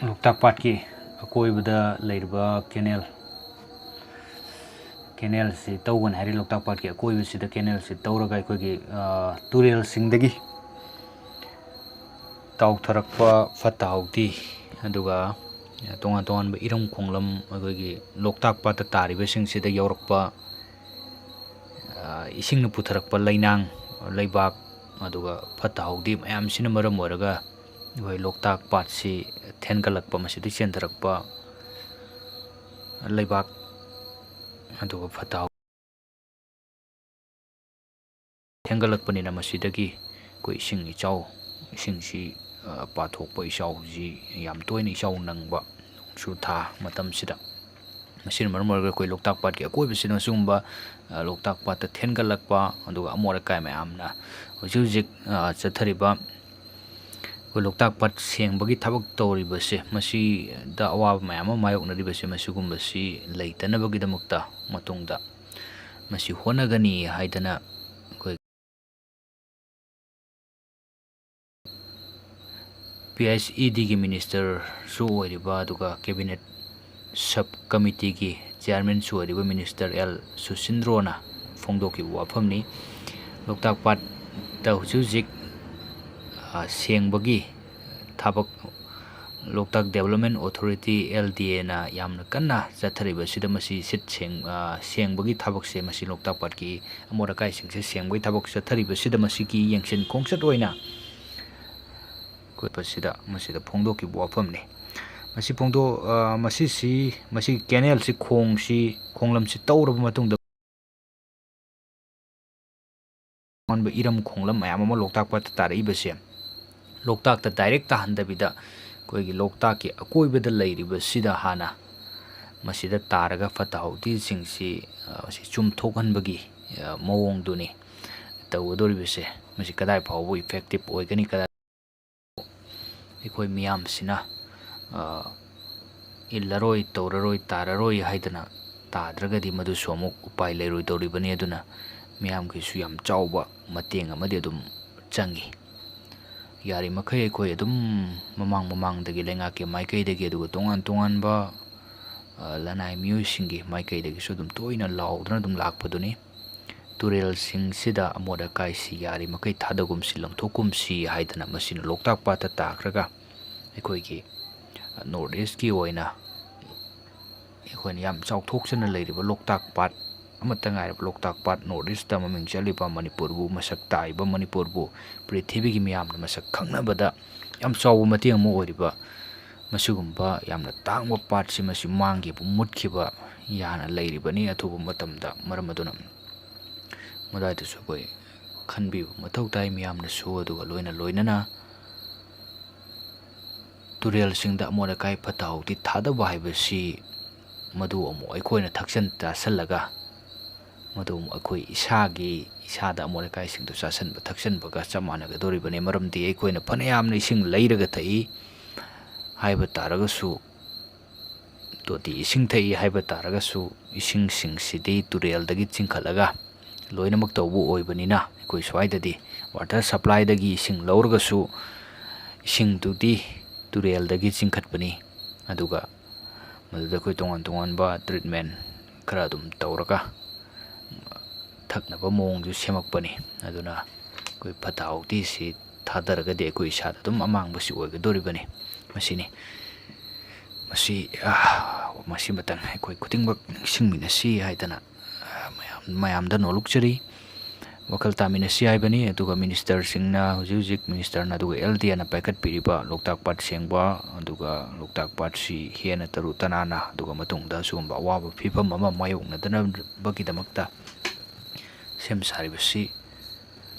ꯂꯣꯛꯇꯥꯛ ꯄꯥꯠꯀꯤ ꯑꯀꯣꯏꯕꯗ ꯂꯩꯔꯤꯕ ꯀꯦꯅꯦꯜꯁꯤ ꯇꯧꯒꯅꯤ ꯍꯥꯏꯔꯤ ꯂꯣꯛꯇꯥꯛ ꯄꯥꯠꯀꯤ ꯑꯀꯣꯏꯕꯁꯤꯗ ꯀꯦꯅꯦꯜꯁꯤ ꯇꯧꯔꯒ ꯑꯩꯈꯣꯏꯒꯤ ꯇꯨꯔꯦꯜꯁꯤꯡꯗꯒꯤ ꯇꯥꯎꯊꯔꯛꯄ ꯐꯠꯇ ꯍꯥꯎꯊꯤ ꯑꯗꯨꯒ ꯇꯣꯉꯥꯟ ꯇꯣꯉꯥꯟꯕ ꯏꯔꯝ ꯈꯣꯡꯂꯝ ꯑꯩꯈꯣꯏꯒꯤ ꯂꯣꯛꯇꯥꯛ ꯄꯥꯠꯇ ꯇꯥꯔꯤꯕꯁꯤꯡꯁꯤꯗ ꯌꯧꯔꯛꯄ ꯏꯁꯤꯡꯅ ꯄꯨꯊꯔꯛꯄ ꯂꯩꯅꯥꯡ ꯂꯩꯕꯥꯛ ꯑꯗꯨꯒ ꯐꯠꯇ ꯍꯥꯎꯊꯤ ꯃꯌꯥꯝꯁꯤꯅ ꯃꯔꯝ ꯑꯣꯏꯔꯒ ꯑꯩꯈꯣꯏ ꯂꯣꯛꯇꯥꯛ ꯄꯥꯠꯁꯤ ꯊꯦꯟꯒꯠꯂꯛꯄ ꯃꯁꯤꯗꯒꯤ ꯆꯦꯟꯊꯔꯛꯄ ꯂꯩꯕꯥꯛ ꯑꯗꯨꯒ ꯐꯠꯇ ꯍꯥꯎꯊꯤ ꯊꯦꯡꯒꯠꯂꯛꯄꯅꯤꯅ ꯃꯁꯤꯗꯒꯤ ꯑꯩꯈꯣꯏ ꯏꯁꯤꯡꯁꯤ ꯄꯥꯊꯣꯛꯄ ꯏꯆꯥꯎꯁꯤ ꯌꯥꯝ ꯇꯣꯏꯅ ꯏꯆꯥꯎ ꯅꯪꯕ ꯅꯣꯡꯖꯨ ꯊꯥ ꯃꯇꯝꯁꯤꯗ ꯃꯁꯤꯅ ꯃꯔꯝ ꯑꯣꯏꯔꯒ ꯑꯩꯈꯣꯏ ꯂꯣꯛꯇꯥꯛ ꯄꯥꯠꯀꯤ ꯑꯀꯣꯏꯕꯁꯤꯗ ꯁꯤꯒꯨꯝꯕ ꯂꯣꯛꯇꯥꯛ ꯄꯥꯠꯇ ꯊꯦꯟꯒꯠꯂꯛꯄ ꯑꯗꯨꯒ ꯑꯃꯣꯠ ꯑꯀꯥꯏ ꯃꯌꯥꯝꯅ ꯍꯧꯖꯤꯛ ꯆꯠꯊꯔꯤꯕ ꯑꯩꯈꯣꯏ ꯂꯣꯛꯇꯥꯛ ꯄꯥꯠ ꯁꯦꯡꯕꯒꯤ ꯊꯕꯛ ꯇꯧꯔꯤꯕꯁꯦ ꯃꯁꯤꯗ ꯑꯋꯥꯕ ꯃꯌꯥꯝ ꯑꯃ ꯃꯥꯌꯣꯛꯅꯔꯤꯕꯁꯦ ꯃꯁꯤꯒꯨꯝꯕꯁꯤ ꯂꯩꯇꯅꯕꯒꯤꯗꯃꯛꯇ ꯃꯇꯨꯡꯗ ꯃꯁꯤ ꯍꯣꯠꯅꯒꯅꯤ ꯍꯥꯏꯗꯅ ꯑꯩꯈꯣꯏ PHEDꯒꯤ ꯃꯤꯅꯤꯁꯇꯔꯁꯨ ꯑꯣꯏꯔꯤꯕ ꯑꯗꯨꯒ ꯀꯦꯕꯤꯅꯦꯠ ꯁꯕ ꯀꯃꯤꯇꯤꯒꯤ ꯆꯤꯌꯥꯔꯃꯦꯟꯁꯨ ꯑꯣꯏꯔꯤꯕ ꯃꯤꯅꯤꯁꯇꯔ ꯑꯦꯜ ꯁꯨꯁꯤꯟꯗ꯭ꯔꯣꯅ ꯐꯣꯡꯗꯣꯛꯈꯤꯕ ꯋꯥꯐꯝꯅꯤ꯫ ꯂꯣꯛꯇꯥꯛ ꯄꯥꯠꯇ ꯍꯧꯖꯤꯛ ꯁꯦꯡꯕꯒꯤ ꯊꯕꯛ ꯂꯣꯛꯇꯥꯛ ꯗꯦꯕꯂꯞꯃꯦꯟ ꯑꯣꯊꯣꯔꯤꯇꯤ LDAꯅ ꯌꯥꯝꯅ ꯀꯟꯅ ꯆꯠꯊꯔꯤꯕꯁꯤꯗ ꯃꯁꯤ ꯁꯦꯡꯕꯒꯤ ꯊꯕꯛꯁꯦ ꯃꯁꯤ ꯂꯣꯛꯇꯥꯛ ꯄꯥꯠꯀꯤ ꯑꯃꯣꯠ ꯑꯀꯥꯏꯁꯤꯡꯁꯦ ꯁꯦꯡꯕꯒꯤ ꯊꯕꯛ ꯆꯠꯊꯔꯤꯕꯁꯤꯗ ꯃꯁꯤꯒꯤ ꯌꯦꯡꯁꯤꯟ ꯈꯣꯡꯆꯠ ꯑꯣꯏꯅ ꯃꯁꯤꯗ ꯐꯣꯡꯗꯣꯛꯈꯤꯕ ꯋꯥꯐꯝꯅꯤ꯫ ꯃꯁꯤ ꯀꯦꯅꯦꯜꯁꯤ ꯈꯣꯡꯂꯝꯁꯤ ꯇꯧꯔꯕ ꯃꯇꯨꯡꯗ ꯏꯔꯝ ꯈꯣꯡꯂꯝ ꯃꯌꯥꯝ ꯑꯃ ꯂꯣꯛꯇꯥꯛ ꯄꯥꯠꯇ ꯇꯥꯔꯛꯏꯕꯁꯦ ꯂꯣꯛꯇꯥꯛꯇ ꯗꯥꯏꯔꯦꯛ ꯇꯥꯍꯟꯗꯕꯤꯗ ꯑꯩꯈꯣꯏꯒꯤ ꯂꯣꯛꯇꯥꯛꯀꯤ ꯑꯀꯣꯏꯕꯗ ꯂꯩꯔꯤꯕꯁꯤꯗ ꯍꯥꯟꯅ ꯃꯁꯤꯗ ꯇꯥꯔꯒ ꯐꯠꯇ ꯍꯥꯎꯊꯤꯁꯤꯡꯁꯤ ꯆꯨꯝꯊꯣꯛꯍꯟꯕꯒꯤ ꯃꯑꯣꯡꯗꯨꯅꯤ ꯇꯧꯒꯗꯧꯔꯤꯕꯁꯦ꯫ ꯃꯁꯤ ꯀꯗꯥꯏ ꯐꯥꯎꯕ ꯏꯐꯦꯛꯇꯤꯞ ꯑꯣꯏꯒꯅꯤ, ꯑꯩꯈꯣꯏ ꯃꯤꯌꯥꯝꯁꯤꯅ ꯏꯜꯂꯔꯣꯏ ꯇꯧꯔꯔꯣꯏ ꯇꯥꯔꯔꯣꯏ ꯍꯥꯏꯗꯅ ꯇꯥꯗ꯭ꯔꯒꯗꯤ ꯃꯗꯨꯁꯨ ꯑꯃꯨꯛ ꯎꯄꯥꯏ ꯂꯩꯔꯣꯏꯗꯧꯔꯤꯕꯅꯤ꯫ ꯑꯗꯨꯅ ꯃꯤꯌꯥꯝꯒꯤꯁꯨ ꯌꯥꯝ ꯆꯥꯎꯕ ꯃꯇꯦꯡ ꯑꯃꯗꯤ ꯑꯗꯨꯝ ꯆꯪꯉꯤ꯫ ꯌꯥꯔꯤꯃꯈꯩ ꯑꯩꯈꯣꯏ ꯑꯗꯨꯝ ꯃꯃꯥꯡꯗꯒꯤ ꯂꯩꯉꯥꯛꯀꯤ ꯃꯥꯏꯀꯩꯗꯒꯤ ꯑꯗꯨꯒ ꯇꯣꯉꯥꯟ ꯇꯣꯉꯥꯟꯕ ꯂꯅꯥꯏ ꯃꯤꯑꯣꯏꯁꯤꯡꯒꯤ ꯃꯥꯏꯀꯩꯗꯒꯤꯁꯨ ꯑꯗꯨꯝ ꯇꯣꯏꯅ ꯂꯥꯎꯗꯨꯅ ꯑꯗꯨꯝ ꯂꯥꯛꯄꯗꯨꯅꯤ꯫ ꯇꯨꯔꯦꯜꯁꯤꯡꯁꯤꯗ ꯑꯃꯣꯠ ꯑꯀꯥꯏꯁꯤ ꯌꯥꯔꯤꯃꯈꯩ ꯊꯥꯗꯒꯨꯝꯁꯤ ꯂꯪꯊꯣꯛꯀꯨꯝꯁꯤ ꯍꯥꯏꯗꯅ ꯃꯁꯤꯅ ꯂꯣꯛꯇꯥꯛ ꯄꯥꯠꯇ ꯇꯥꯈ꯭ꯔꯒ ꯑꯩꯈꯣꯏꯒꯤ ꯅꯣꯔꯠ ꯏꯁꯀꯤ ꯑꯣꯏꯅ ꯑꯩꯈꯣꯏꯅ ꯌꯥꯝ ꯆꯥꯎꯊꯣꯛꯆꯅ ꯂꯩꯔꯤꯕ ꯂꯣꯛꯇꯥꯛ ꯄꯥꯠ ꯑꯃꯠꯇ ꯉꯥꯏꯔꯕ ꯂꯣꯛꯇꯥꯛ ꯄꯥꯠ, ꯅꯣꯔꯠ ꯏꯁꯇ ꯃꯃꯤꯡ ꯆꯠꯂꯤꯕ ꯃꯅꯤꯄꯨꯔꯕꯨ, ꯃꯁꯛ ꯇꯥꯛꯏꯕ ꯃꯅꯤꯄꯨꯔꯕꯨ ꯄ꯭ꯔꯤꯊꯤꯕꯤꯒꯤ ꯃꯤꯌꯥꯝꯅ ꯃꯁꯛ ꯈꯪꯅꯕꯗ ꯌꯥꯝ ꯆꯥꯎꯕ ꯃꯇꯦꯡ ꯑꯃ ꯑꯣꯏꯔꯤꯕ ꯃꯁꯤꯒꯨꯝꯕ ꯌꯥꯝꯅ ꯇꯥꯡꯕ ꯄꯥꯠꯁꯤ ꯃꯁꯤ ꯃꯥꯡꯈꯤꯕ ꯃꯨꯠꯈꯤꯕ ꯌꯥꯅ ꯂꯩꯔꯤꯕꯅꯤ ꯑꯊꯨꯕ ꯃꯇꯝꯗ꯫ ꯃꯔꯝ ꯑꯗꯨꯅ ꯃꯗꯨꯋꯥꯏꯗꯁꯨ ꯑꯩꯈꯣꯏ ꯈꯟꯕꯤꯕ ꯃꯊꯧ ꯇꯥꯏ ꯃꯤꯌꯥꯝꯅꯁꯨ, ꯑꯗꯨꯒ ꯂꯣꯏꯅꯅ ꯇꯨꯔꯦꯜꯁꯤꯡꯗ ꯑꯃꯣꯠ ꯑꯀꯥꯏ ꯐꯠꯇ ꯍꯥꯎꯊꯤ ꯊꯥꯗꯕ ꯍꯥꯏꯕꯁꯤ ꯃꯗꯨ ꯑꯃꯨꯛ ꯑꯩꯈꯣꯏꯅ ꯊꯛꯆꯟ ꯆꯥꯁꯜꯂꯒ ꯃꯗꯨ ꯑꯃꯨꯛ ꯑꯩꯈꯣꯏ ꯏꯁꯥꯗ ꯑꯃꯣꯠ ꯑꯀꯥꯏꯁꯤꯡꯗꯨ ꯆꯥꯁꯟꯕ ꯊꯛꯆꯟꯕꯒ ꯆꯞ ꯃꯥꯟꯅꯒꯗꯧꯔꯤꯕꯅꯤ꯫ ꯃꯔꯝꯗꯤ ꯑꯩꯈꯣꯏꯅ ꯐꯅ ꯌꯥꯝꯅ ꯏꯁꯤꯡ ꯂꯩꯔꯒ ꯊꯛꯏ ꯍꯥꯏꯕ ꯇꯥꯔꯒꯁꯨ, ꯇꯣꯇꯤ ꯏꯁꯤꯡ ꯊꯛꯏ ꯍꯥꯏꯕ ꯇꯥꯔꯒꯁꯨ, ꯏꯁꯤꯡꯁꯤꯡꯁꯤꯗꯤ ꯇꯨꯔꯦꯜꯗꯒꯤ ꯆꯤꯡꯈꯠꯂꯒ ꯂꯣꯏꯅꯃꯛ ꯇꯧꯕ ꯑꯣꯏꯕꯅꯤꯅ ꯑꯩꯈꯣꯏ ꯁ꯭ꯋꯥꯏꯗꯗꯤ ꯋꯥꯇꯔ ꯁꯄ꯭ꯂꯥꯏꯗꯒꯤ ꯏꯁꯤꯡ ꯂꯧꯔꯒꯁꯨ ꯏꯁꯤꯡꯗꯨꯗꯤ ꯇꯨꯔꯦꯜꯗꯒꯤ ꯆꯤꯡꯈꯠꯄꯅꯤ꯫ ꯑꯗꯨꯒ ꯃꯗꯨꯗ ꯑꯩꯈꯣꯏ ꯇꯣꯉꯥꯟ ꯇꯣꯉꯥꯟꯕ ꯇ꯭ꯔꯤꯠꯃꯦꯟ ꯈꯔ ꯑꯗꯨꯝ ꯇꯧꯔꯒ ꯊꯛꯅꯕ ꯃꯑꯣꯡꯁꯨ ꯁꯦꯝꯃꯛꯄꯅꯤ꯫ ꯑꯗꯨꯅ ꯑꯩꯈꯣই ꯐꯠꯇ ꯍꯥꯎꯊꯤꯁꯤ ꯊꯥꯗꯔꯒꯗꯤ ꯑꯩꯈꯣꯏ ꯏꯁꯥꯗ ꯑꯗꯨꯝ ꯑꯃꯥꯡꯕꯁꯤ ꯑꯣꯏꯒꯗꯧꯔꯤꯕꯅꯤ꯫ ꯃꯁꯤꯃꯇꯪ ꯑꯩꯈꯣꯏ ꯈꯨꯗꯤꯡꯃꯛ ꯅꯤꯡꯁꯤꯡꯃꯤꯟꯅꯁꯤ ꯍꯥꯏꯗꯅ ꯃꯌꯥꯝꯗ ꯅꯣꯜꯂꯨꯛꯆꯔꯤ, ꯋꯥꯈꯜ ꯇꯥꯃꯤꯟꯅꯁꯤ ꯍꯥꯏꯕꯅꯤ꯫ ꯑꯗꯨꯒ ꯃꯤꯅꯤꯁꯇꯔꯁꯤꯡꯅ ꯍꯧꯖꯤꯛ ꯃꯤꯅꯤꯁꯇꯔꯅ ꯑꯗꯨꯒ LDAꯅ ꯄꯥꯏꯈꯠꯄꯤꯔꯤꯕ ꯂꯣꯛꯇꯥꯛ ꯄꯥꯠ ꯁꯦꯡꯕ, ꯑꯗꯨꯒ ꯂꯣꯛꯇꯥꯛ ꯄꯥꯠꯁꯤ ꯍꯦꯟꯅ ꯇꯔꯨ ꯇꯅꯥꯟꯅ ꯑꯗꯨꯒ ꯃꯇꯨꯡꯗ ꯁꯤꯒꯨꯝꯕ ꯑꯋꯥꯕ ꯐꯤꯕꯝ ꯑꯃ ꯃꯥꯌꯣꯛꯅꯗꯅꯕꯒꯤꯗꯃꯛꯇ ꯁꯦꯝ ꯁꯥꯔꯤꯕꯁꯤ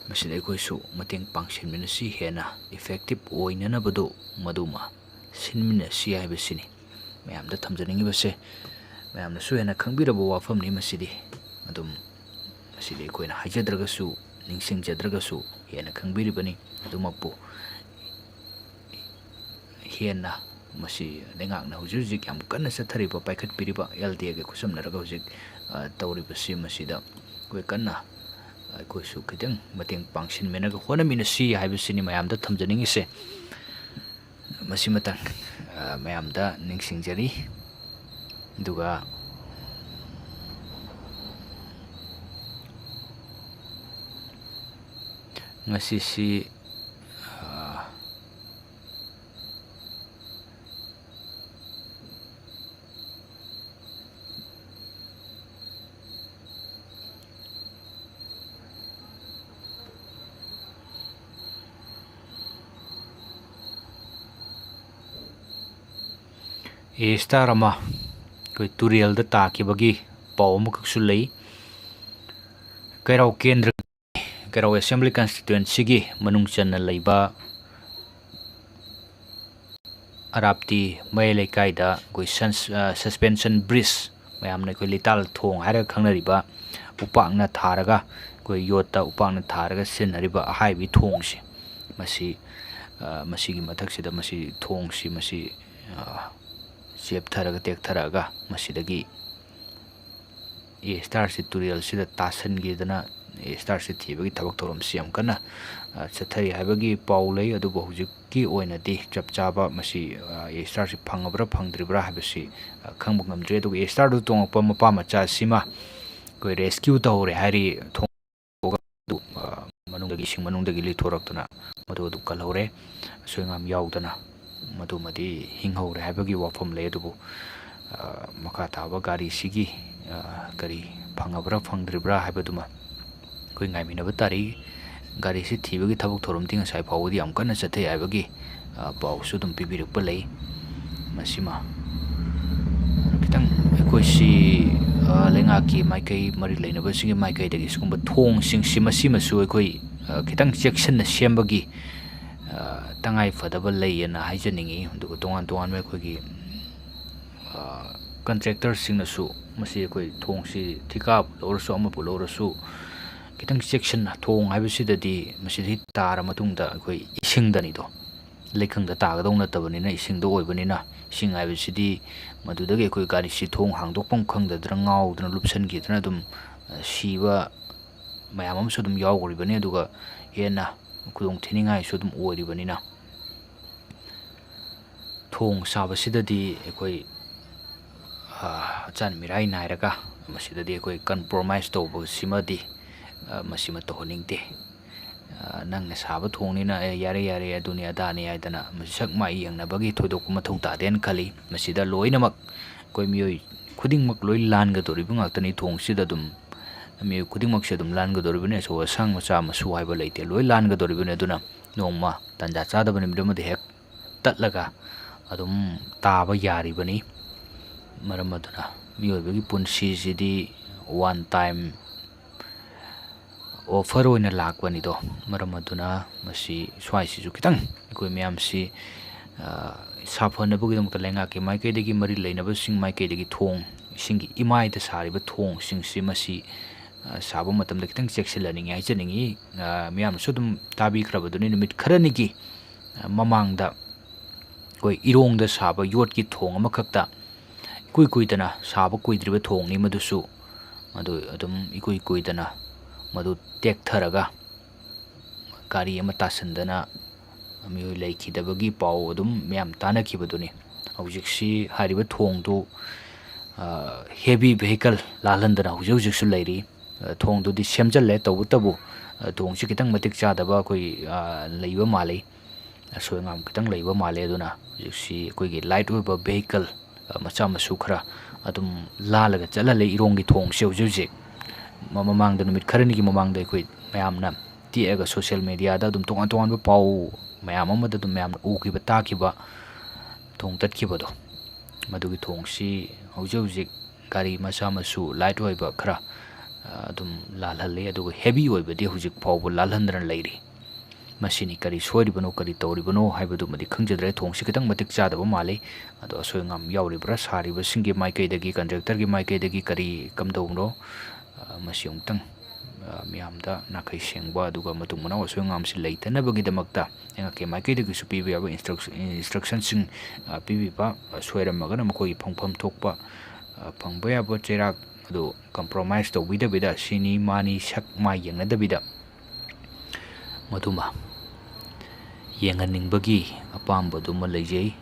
ꯃꯁꯤꯗ ꯑꯩꯈꯣꯏꯁꯨ ꯃꯇꯦꯡ ꯄꯥꯡꯁꯤꯟꯃꯤꯟꯅꯁꯤ, ꯍꯦꯟꯅ ꯏꯐꯦꯛꯇꯤꯞ ꯑꯣꯏꯅꯅꯕꯗꯨ ꯃꯗꯨꯃ ꯁꯤꯟꯃꯤꯟꯅꯁꯤ ꯍꯥꯏꯕꯁꯤꯅꯤ ꯃꯌꯥꯝꯗ ꯊꯝꯖꯅꯤꯡꯉꯤꯕꯁꯦ꯫ ꯃꯌꯥꯝꯅꯁꯨ ꯍꯦꯟꯅ ꯈꯪꯕꯤꯔꯕ ꯋꯥꯐꯝꯅꯤ ꯃꯁꯤꯗꯤ ꯑꯩꯈꯣꯏꯅ ꯍꯥꯏꯖꯗ꯭ꯔꯒꯁꯨ ꯅꯤꯡꯁꯤꯡꯖꯗ꯭ꯔꯒꯁꯨ ꯍꯦꯟꯅ ꯈꯪꯕꯤꯔꯤꯕꯅꯤ꯫ ꯑꯗꯨꯃꯛꯄꯨ ꯍꯦꯟꯅ ꯃꯁꯤ ꯂꯩꯉꯥꯛꯅ ꯍꯧꯖꯤꯛ ꯌꯥꯝ ꯀꯟꯅ ꯆꯠꯊꯔꯤꯕ ꯄꯥꯏꯈꯠꯄꯤꯔꯤꯕ LDAꯒ ꯈꯨꯠꯁꯝꯅꯔꯒ ꯍꯧꯖꯤꯛ ꯇꯧꯔꯤꯕꯁꯤ ꯃꯁꯤꯗ ꯑꯩꯈꯣꯏꯀꯟꯅ ꯑꯩꯈꯣꯏꯁꯨ ꯈꯤꯇꯪ ꯃꯇꯦꯡ ꯄꯥꯡꯁꯤꯟꯃꯤꯟꯅꯒ ꯍꯣꯠꯅꯃꯤꯟꯅꯁꯤ ꯍꯥꯏꯕꯁꯤꯅꯤ ꯃꯌꯥꯝꯗ ꯊꯝꯖꯅꯤꯡꯉꯤꯁꯦ꯫ ꯃꯁꯤꯃꯇꯪ ꯃꯌꯥꯝꯗ ꯅꯤꯡꯁꯤꯡꯖꯔꯤ ꯑꯗꯨꯒ ꯉꯁꯤꯁꯤ ꯁ꯭ꯇꯥꯔ ꯑꯃ ꯑꯩꯈꯣꯏ ꯇꯨꯔꯦꯜꯗ ꯇꯥꯈꯤꯕꯒꯤ ꯄꯥꯎ ꯑꯃꯈꯛꯁꯨ ꯂꯩ. ꯀꯩꯔꯥꯎ ꯀꯦꯟꯗ꯭ꯔ ꯀꯩꯔꯥꯎ ꯑꯦꯁꯦꯝꯕ꯭ꯂꯤ ꯀꯟꯁꯇꯤꯇ꯭ꯌꯨꯟꯁꯤꯒꯤ ꯃꯅꯨꯡ ꯆꯟꯅ ꯂꯩꯕ ꯑꯔꯥꯞꯇꯤ ꯃꯌꯥꯏ ꯂꯩꯀꯥꯏꯗ ꯑꯩꯈꯣꯏ ꯁꯁꯄꯦꯟꯁꯟ ꯕ꯭ꯔꯤꯖ, ꯃꯌꯥꯝꯅ ꯑꯩꯈꯣꯏ ꯂꯤꯇꯥꯜ ꯊꯣꯡ ꯍꯥꯏꯔꯒ ꯈꯪꯅꯔꯤꯕ ꯎꯄꯥꯛꯅ ꯊꯥꯔꯒ ꯑꯩꯈꯣই ꯌꯣꯠꯇ ꯎꯄꯥꯛꯅ ꯊꯥꯔꯒ ꯁꯤꯖꯤꯟꯅꯔꯤꯕ ꯑꯍꯥꯏꯕꯤ ꯊꯣꯡꯁꯤ, ꯃꯁꯤꯒꯤ ꯃꯊꯛꯁꯤꯗ ꯊꯣꯡꯁꯤ ꯆꯦꯞꯊꯔꯒ ꯇꯦꯛꯊꯔꯛꯑꯒ ꯃꯁꯤꯗꯒꯤ ꯁ꯭ꯇꯥꯔꯁꯤ ꯇꯨꯔꯦꯜꯁꯤꯗ ꯇꯥꯁꯟꯈꯤꯗꯅ ꯁ꯭ꯇꯥꯔꯁꯤ ꯊꯤꯕꯒꯤ ꯊꯕꯛ ꯊꯧꯔꯝꯁꯤ ꯌꯥꯝ ꯀꯟꯅ ꯆꯠꯊꯔꯤ ꯍꯥꯏꯕꯒꯤ ꯄꯥꯎ ꯂꯩ. ꯑꯗꯨꯕꯨ ꯍꯧꯖꯤꯛꯀꯤ ꯑꯣꯏꯅꯗꯤ ꯆꯞ ꯆꯥꯕ ꯃꯁꯤ ꯁ꯭ꯇꯥꯔꯁꯤ ꯐꯪꯉꯕ꯭ꯔꯥ ꯐꯪꯗ꯭ꯔꯤꯕ꯭ꯔꯥ ꯍꯥꯏꯕꯁꯤ ꯈꯪꯕ ꯉꯝꯗ꯭ꯔꯤ. ꯑꯗꯨꯒ ꯁ꯭ꯇꯥꯔꯗꯨ ꯇꯣꯡꯉꯛꯄ ꯃꯄꯥ ꯃꯆꯥꯁꯤꯃ ꯑꯩꯈꯣই ꯔꯦꯁꯀ꯭ꯌꯨ ꯇꯧꯔꯦ ꯍꯥꯏꯔꯤ. ꯏꯁꯤꯡ ꯃꯅꯨꯡꯗꯒꯤ ꯂꯤꯊꯣꯔꯛꯇꯨꯅ ꯃꯗꯨ ꯑꯗꯨ ꯀꯜꯍꯧꯔꯦ, ꯑꯁꯣꯏ ꯑꯉꯥꯝ ꯌꯥꯎꯗꯅ ꯃꯗꯨꯃꯗꯤ ꯍꯤꯡꯍꯧꯔꯦ ꯍꯥꯏꯕꯒꯤ ꯋꯥꯐꯝ ꯂꯩ. ꯑꯗꯨꯕꯨ ꯃꯈꯥ ꯇꯥꯕ ꯒꯥꯔꯤꯁꯤꯒꯤ ꯀꯔꯤ ꯐꯪꯉꯕ꯭ꯔꯥ ꯐꯪꯗ꯭ꯔꯤꯕ꯭ꯔꯥ ꯍꯥꯏꯕꯗꯨꯃ ꯑꯩꯈꯣই ꯉꯥꯏꯃꯤꯟꯅꯕ ꯇꯥꯔꯤ. ꯒꯥꯔꯤꯁꯤ ꯊꯤꯕꯒꯤ ꯊꯕꯛ ꯊꯧꯔꯝꯗꯤ ꯉꯁꯥꯏ ꯐꯥꯎꯕꯗꯤ ꯌꯥꯝ ꯀꯟꯅ ꯆꯠꯊꯩ ꯍꯥꯏꯕꯒꯤ ꯄꯥꯎꯁꯨ ꯑꯗꯨꯝ ꯄꯤꯕꯤꯔꯛꯄ ꯂꯩ. ꯃꯁꯤꯃ ꯈꯤꯇꯪ ꯑꯩꯈꯣꯏꯁꯤ ꯂꯩꯉꯥꯛꯀꯤ ꯃꯥꯏꯀꯩ ꯃꯔꯤ ꯂꯩꯅꯕꯁꯤꯡꯒꯤ ꯃꯥꯏꯀꯩꯗꯒꯤ ꯁꯤꯒꯨꯝꯕ ꯊꯣꯡꯁꯤꯡꯁꯤ ꯃꯁꯤꯃꯁꯨ ꯑꯩꯈꯣꯏ ꯈꯤꯇꯪ ꯆꯦꯛꯁꯤꯟꯅ ꯁꯦꯝꯕꯒꯤ ꯇꯉꯥꯏ ꯐꯗꯕ ꯂꯩꯌꯦꯅ ꯍꯥꯏꯖꯅꯤꯡꯉꯤ. ꯑꯗꯨꯒ ꯇꯣꯉꯥꯟ ꯇꯣꯉꯥꯟꯕ ꯑꯩꯈꯣꯏꯒꯤ ꯀꯟꯇ꯭ꯔꯦꯛꯇꯔꯁꯤꯡꯅꯁꯨ ꯃꯁꯤ ꯑꯩꯈꯣꯏ ꯊꯣꯡꯁꯤ ꯊꯤꯀꯥꯕꯨ ꯂꯧꯔꯁꯨ ꯑꯃꯕꯨ ꯂꯧꯔꯁꯨ ꯈꯤꯇꯪ ꯆꯦꯛꯁꯤꯟꯅ, ꯊꯣꯡ ꯍꯥꯏꯕꯁꯤꯗꯗꯤ ꯃꯁꯤꯗꯒꯤ ꯇꯥꯔ ꯃꯇꯨꯡꯗ ꯑꯩꯈꯣꯏ ꯏꯁꯤꯡꯗꯅꯤꯗꯣ, ꯂꯩꯀꯪꯗ ꯇꯥꯒꯗꯧ ꯅꯠꯇꯕꯅꯤꯅ ꯏꯁꯤꯡꯗ ꯑꯣꯏꯕꯅꯤꯅ, ꯏꯁꯤꯡ ꯍꯥꯏꯕꯁꯤꯗꯤ ꯃꯗꯨꯗꯒꯤ ꯑꯩꯈꯣꯏ ꯒꯥꯔꯤꯁꯤ ꯊꯣꯡ ꯍꯥꯡꯗꯣꯛꯐꯝ ꯈꯪꯗꯗꯅ ꯉꯥꯎꯗꯅ ꯂꯨꯞꯁꯟꯈꯤꯗꯅ ꯑꯗꯨꯝ ꯁꯤꯕ ꯃꯌꯥꯝ ꯑꯃꯁꯨ ꯑꯗꯨꯝ ꯌꯥꯎꯈ꯭ꯔꯤꯕꯅꯤ. ꯑꯗꯨꯒ ꯍꯦꯟꯅ ꯈꯨꯗꯣꯡꯊꯤꯅꯤꯡꯉꯥꯏꯁꯨ ꯑꯗꯨꯝ ꯑꯣꯏꯔꯤꯕꯅꯤꯅ ꯊꯣꯡ ꯁꯥꯕꯁꯤꯗꯗꯤ ꯑꯩꯈꯣই ꯑꯆꯥꯟ ꯃꯤꯔꯥꯏ ꯅꯥꯏꯔꯒ ꯃꯁꯤꯗꯗꯤ ꯑꯩꯈꯣꯏ ꯀꯝꯄ꯭ꯔꯣꯃꯥꯏꯁ ꯇꯧꯕꯁꯤꯃꯗꯤ ꯃꯁꯤꯃ ꯇꯧꯍꯟꯅꯤꯡꯗꯦ. ꯅꯪꯅ ꯁꯥꯕ ꯊꯣꯡꯅꯤꯅ ꯌꯥꯔꯦ ꯌꯥꯔꯦ ꯑꯗꯨꯅꯤ ꯑꯗꯥꯅꯤ ꯍꯥꯏꯗꯅ ꯁꯛ ꯃꯥꯏ ꯌꯦꯡꯅꯕꯒꯤ ꯊꯣꯏꯗꯣꯛꯄ ꯃꯊꯧ ꯇꯥꯗꯦꯅ ꯈꯜꯂꯤ. ꯃꯁꯤꯗ ꯂꯣꯏꯅꯃꯛ ꯑꯩꯈꯣই ꯃꯤꯑꯣꯏ ꯈꯨꯗꯤꯡꯃꯛ ꯂꯣꯏ ꯂꯥꯟꯒꯗꯧꯔꯤꯕ ꯉꯥꯛꯇꯅꯤ. ꯊꯣꯡꯁꯤꯗ ꯑꯗꯨꯝ ꯃꯤꯑꯣꯏ ꯈꯨꯗꯤꯡꯃꯛꯁꯦ ꯑꯗꯨꯝ ꯂꯥꯟꯒꯗꯧꯔꯤꯕꯅꯤ. ꯑꯆꯧ ꯑꯁꯥꯡ ꯃꯆꯥ ꯃꯁꯨ ꯍꯥꯏꯕ ꯂꯩꯇꯦ, ꯂꯣꯏ ꯂꯥꯟꯒꯗꯧꯔꯤꯕꯅꯤ. ꯑꯗꯨꯅ ꯅꯣꯡꯃ ꯇꯥꯟꯖꯥ ꯆꯥꯗꯕ ꯅꯨꯃꯤꯠ ꯑꯃꯗ ꯍꯦꯛ ꯇꯠꯂꯒ ꯑꯗꯨꯝ ꯇꯥꯕ ꯌꯥꯔꯤꯕꯅꯤ. ꯃꯔꯝ ꯑꯗꯨꯅ ꯃꯤꯑꯣꯏꯕꯒꯤ ꯄꯨꯟꯁꯤꯁꯤꯗꯤ ꯋꯥꯟ ꯇꯥꯏꯝ ꯑꯣꯐꯔ ꯑꯣꯏꯅ ꯂꯥꯛꯄꯅꯤꯗꯣ. ꯃꯔꯝ ꯑꯗꯨꯅ ꯃꯁꯤ ꯁ꯭ꯋꯥꯏꯁꯤꯁꯨ ꯈꯤꯇꯪ ꯑꯩꯈꯣꯏ ꯃꯌꯥꯝꯁꯤ ꯁꯥꯐꯅꯕꯒꯤꯗꯃꯛꯇ ꯂꯩꯉꯥꯛꯀꯤ ꯃꯥꯏꯀꯩꯗꯒꯤ ꯃꯔꯤ ꯂꯩꯅꯕꯁꯤꯡ ꯃꯥꯏꯀꯩꯗꯒꯤ ꯊꯣꯡ, ꯏꯁꯤꯡꯒꯤ ꯏꯃꯥꯏꯗ ꯁꯥꯔꯤꯕ ꯊꯣꯡꯁꯤꯡꯁꯤ ꯃꯁꯤ ꯁꯥꯕ ꯃꯇꯝꯗ ꯈꯤꯇꯪ ꯆꯦꯛꯁꯤꯜꯍꯟꯅꯤꯡꯉꯤ ꯍꯥꯏꯖꯅꯤꯡꯉꯤ. ꯃꯌꯥꯝꯅꯁꯨ ꯑꯗꯨꯝ ꯇꯥꯕꯤꯈ꯭ꯔꯕꯗꯨꯅꯤ. ꯅꯨꯃꯤꯠ ꯈꯔꯅꯤꯒꯤ ꯃꯃꯥꯡꯗ ꯑꯩꯈꯣꯏ ꯏꯔꯣꯡꯗ ꯁꯥꯕ ꯌꯣꯠꯀꯤ ꯊꯣꯡ ꯑꯃꯈꯛꯇ ꯏꯀꯨꯏ ꯀꯨꯏꯗꯅ ꯁꯥꯕ ꯀꯨꯏꯗ꯭ꯔꯤꯕ ꯊꯣꯡꯅꯤ ꯃꯗꯨꯁꯨ, ꯃꯗꯨ ꯑꯗꯨꯝ ꯏꯀꯨꯏ ꯀꯨꯏꯗꯅ ꯃꯗꯨ ꯇꯦꯛꯊꯔꯒ ꯒꯥꯔꯤ ꯑꯃ ꯇꯥꯁꯟꯗꯅ ꯃꯤꯑꯣꯏ ꯂꯩꯈꯤꯗꯕꯒꯤ ꯄꯥꯎ ꯑꯗꯨꯝ ꯃꯌꯥꯝ ꯇꯥꯟꯅꯈꯤꯕꯗꯨꯅꯤ. ꯍꯧꯖꯤꯛꯁꯤ ꯍꯥꯏꯔꯤꯕ ꯊꯣꯡꯗꯨ ꯍꯦꯚꯤ ꯚꯦꯍꯤꯀꯜ ꯂꯥꯜꯍꯟꯗꯅ ꯍꯧꯖꯤꯛꯁꯨ ꯂꯩꯔꯤ. ꯊꯣꯡꯗꯨꯗꯤ ꯁꯦꯝꯖꯤꯜꯂꯦ, ꯇꯧꯕꯇꯕꯨ ꯊꯣꯡꯁꯤ ꯈꯤꯇꯪ ꯃꯇꯤꯛ ꯆꯥꯗꯕ ꯑꯩꯈꯣꯏ ꯂꯩꯕ ꯃꯥꯜꯂꯤ, ꯑꯁꯣꯏ ꯑꯉꯥꯝ ꯈꯤꯇꯪ ꯂꯩꯕ ꯃꯥꯜꯂꯦ. ꯑꯗꯨꯅ ꯍꯧꯖꯤꯛꯁꯤ ꯑꯩꯈꯣꯏꯒꯤ ꯂꯥꯏꯠ ꯑꯣꯏꯕ ꯚꯦꯍꯤꯀꯜ ꯃꯆꯥ ꯃꯁꯨ ꯈꯔ ꯑꯗꯨꯝ ꯂꯥꯜꯂꯒ ꯆꯠꯍꯜꯂꯦ ꯏꯔꯣꯡꯒꯤ ꯊꯣꯡꯁꯤ ꯍꯧꯖꯤꯛ. ꯃꯃꯥꯡꯗ ꯅꯨꯃꯤꯠ ꯈꯔꯅꯤꯒꯤ ꯃꯃꯥꯡꯗ ꯑꯩꯈꯣꯏ ꯃꯌꯥꯝꯅ ꯇꯦꯛꯑꯒ ꯁꯣꯁꯤꯌꯦꯜ ꯃꯦꯗꯤꯌꯥꯗ ꯑꯗꯨꯝ ꯇꯣꯉꯥꯟ ꯇꯣꯉꯥꯟꯕ ꯄꯥꯎ ꯃꯌꯥꯝ ꯑꯃꯗ ꯑꯗꯨꯝ ꯃꯌꯥꯝꯅ ꯎꯈꯤꯕ ꯇꯥꯈꯤꯕ ꯊꯣꯡ ꯇꯠꯈꯤꯕꯗꯣ, ꯃꯗꯨꯒꯤ ꯊꯣꯡꯁꯤ ꯍꯧꯖꯤꯛ ꯒꯥꯔꯤ ꯃꯆꯥ ꯃꯁꯨ ꯂꯥꯏꯠ ꯑꯣꯏꯕ ꯈꯔ ꯑꯗꯨꯝ ꯂꯥꯜꯍꯜꯂꯤ. ꯑꯗꯨꯒ ꯍꯦꯚꯤ ꯑꯣꯏꯕꯗꯤ ꯍꯧꯖꯤꯛ ꯐꯥꯎꯕ ꯂꯥꯜꯍꯟꯗꯅ ꯂꯩꯔꯤ. ꯃꯁꯤꯅꯤ ꯀꯔꯤ ꯁꯣꯏꯔꯤꯕꯅꯣ ꯀꯔꯤ ꯇꯧꯔꯤꯕꯅꯣ ꯍꯥꯏꯕꯗꯨꯃꯗꯤ ꯈꯪꯖꯗ꯭ꯔꯦ. ꯊꯣꯡꯁꯤ ꯈꯤꯇꯪ ꯃꯇꯤꯛ ꯆꯥꯗꯕ ꯃꯥꯜꯂꯤ. ꯑꯗꯣ ꯑꯁꯣꯏ ꯑꯉꯥꯝ ꯌꯥꯎꯔꯤꯕ꯭ꯔꯥ ꯁꯥꯔꯤꯕꯁꯤꯡꯒꯤ ꯃꯥꯏꯀꯩꯗꯒꯤ, ꯀꯟꯇ꯭ꯔꯦꯛꯇꯔꯒꯤ ꯃꯥꯏꯀꯩꯗꯒꯤ ꯀꯔꯤ ꯀꯝꯗꯧꯕꯅꯣ, ꯃꯁꯤ ꯑꯃꯨꯛꯇꯪ ꯃꯤꯌꯥꯝꯗ ꯅꯥꯈꯩ ꯁꯦꯡꯕ ꯑꯗꯨꯒ ꯃꯇꯨꯡ ꯃꯅꯥꯎ ꯑꯁꯣꯏ ꯑꯉꯥꯝꯁꯤ ꯂꯩꯇꯅꯕꯒꯤꯗꯃꯛꯇ ꯂꯩꯉꯥꯛꯀꯤ ꯃꯥꯏꯀꯩꯗꯒꯤꯁꯨ ꯄꯤꯕ ꯌꯥꯕ ꯏꯟꯁꯇ꯭ꯔꯛꯁꯟꯁꯤꯡ ꯄꯤꯕꯤꯕ, ꯁꯣꯏꯔꯝꯃꯒꯅ ꯃꯈꯣꯏꯒꯤ ꯐꯪꯐꯝ ꯊꯣꯛꯄ ꯐꯪꯕ ꯌꯥꯕ ꯆꯩꯔꯥꯛ ꯑꯗꯨ ꯀꯝꯄ꯭ꯔꯣꯃꯥꯏꯁ ꯇꯧꯕꯤꯗꯕꯤꯗ, ꯁꯤꯅꯤ ꯃꯥꯅꯤ ꯁꯛ ꯃꯥꯏ ꯌꯦꯡꯅꯗꯕꯤꯗ ꯃꯗꯨꯃ ꯌꯦꯡꯍꯟꯅꯤꯡꯕꯒꯤ ꯑꯄꯥꯝꯕꯗꯨꯃ ꯂꯩꯖꯩ.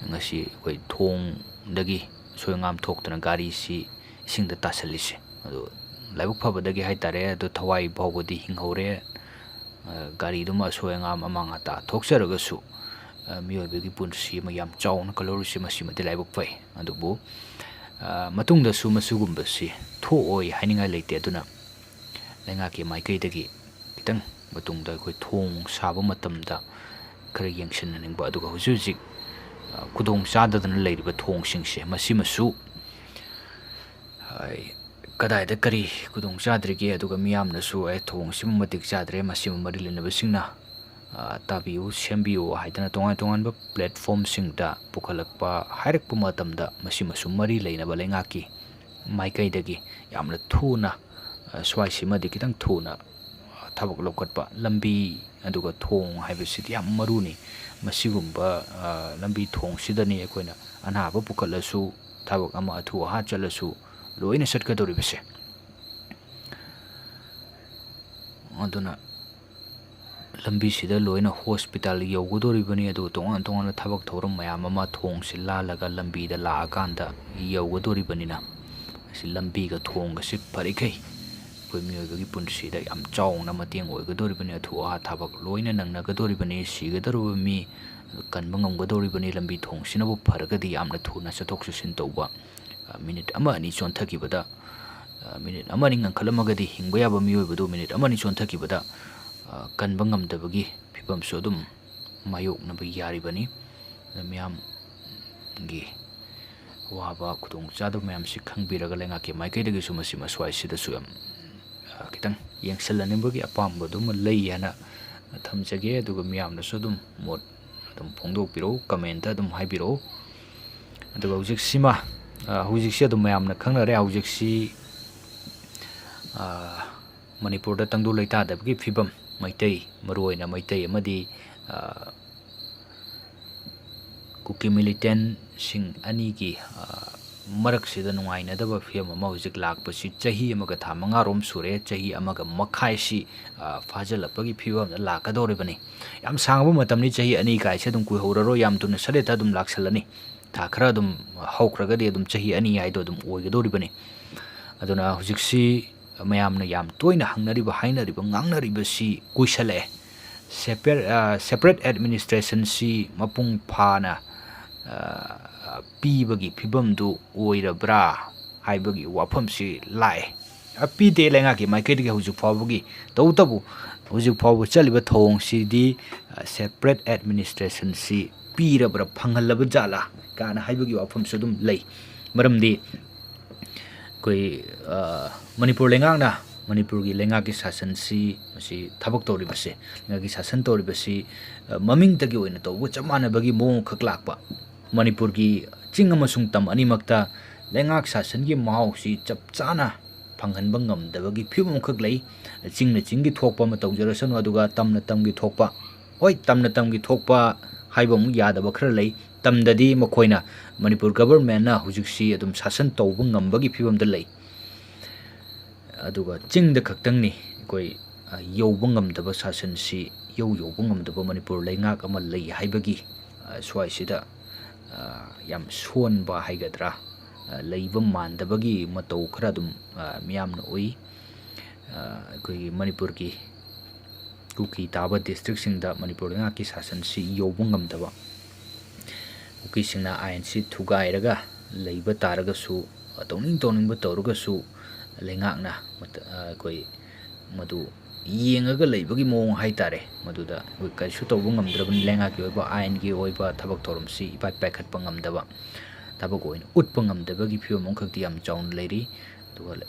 ngasi koi thong dagi soi ngam thok tana gari si ising da tasalise ado laibuk phaba dagi hai tare ado thawai bawbodi hinghore gari duma soi ngam amang ata thoksaraga su miyoi bagi punsi ma yam chauna kalorisi masi laibuk pai adubu matung da su masugumba si thooi haninga leite aduna lenga ki mai kai dagi kitang matung da koi thong saba matamda khara yengsin ningba aduga hujuji kudong sadadana leiriba thong singse masi masu ai kadai da kari kudong sadrige aduga miyam na su ai thong sim matik sadre masi mari lenaba singna tabiu sembiu haidana tongan ba platform singda pukhalakpa hairak puma tamda masi masu mari leinaba lenga ki maikai dagi yamna thuna swai sima di kitang thuna thabak lokatpa lambi aduga thong haibasidi yam maruni masigumba lambi thong sidani ekoina anaba pukalasu thabak ama athu ha chalasu loina satkadori base aduna lambi sida loina hospital yogudori bani adu tongan thabak thoram mayam ama thong silla laga lambi da la akanda yogudori bani na si lambi ga thong ga sit parikai koi miyoi bagi punsi da yam chauna mateng oigadori bani athu ha thabak loina nangna gadori bani sigadaru mi kan bangam gadori bani lambi thong sinabu pharagadi yamna thuna sathok sin tawba minute ama ani chonthaki bada minute ama ning angkhalamagadi hingba yaba miyoi badu minute ama ni chonthaki bada kan bangam dabagi phibam so dum mayok na ba yari bani miyam gi waba kudong chadu mayam si khangbiraga lenga ke maikai dagi sumasi maswai sida suyam kitang yengsalani bagi apamba dum lei yana thamjage aduga miyam na so dum mot dum phongdok piro comment da dum haibiro aduga hujik sima hujik si dum mayam na khangnare hujik si manipur da tangdu leita da bagi phibam maitai maroina maitai amadi kuki militant sing ani ki marak sida nungaina daba fiam ama hujik lakpasi chahi amaga thamanga rom sure chahi amaga makhai si fajalapagi phibam da lakadore bani yam sangba matamni chahi ani kai se dum ku horaro yam tuna sadeta dum laksalani tha khara dum haukraga de dum chahi ani aido dum oigadori bani aduna hujik si mayamna yam toina hangnariba hainariba ngangnariba si kuisale separate administration si mapung phana pibagi phibam du oirabra haibagi wafam si lai api de lenga ki mai kedi hujuk phawagi tabu hujuk phawu chaliba thong si di separate administration si pirabra phangalaba jala kana haibagi wafam sudum lei maramdi koi manipur lengang na manipur gi lenga ki sasan si masi thabak tori base lenga ki sasan tori base maming tagi oina to chamana bagi mo khaklakpa manipur gi ching amasung tam ani makta lengak sasan gi mau si chap chana phanghan bangam dabagi phibum khak lei chingna chingi thokpa ma tawjarasan aduga tamna tamgi thokpa hoi tamna tamgi thokpa haibam yadaba khara lei tamdadi makoina manipur government na hujiksi adum sasan tawbu ngambagi phibam da lei aduga chingda khaktangni koi yowbu ngamdaba sasan si yowbu ngamdaba manipur lengak ama lei haibagi swai sida yam suon ba haigadra leiba mandabagi matau khara dum miyamna oi koi manipur ki kuki taba district singda manipur nga ki sasan si yobung ngamdaba kuki singna INC thugairaga leiba taraga su toning ba tawruga su lengakna koi madu yengaga leibagi mong haitare maduda kaisu tawbu ngamdrabani lenga ki oiba ain gi oiba thabak thorum si ipai pakhat pangam tabak oin utpa ngamdabagi phibam khakti yam chaun leiri duga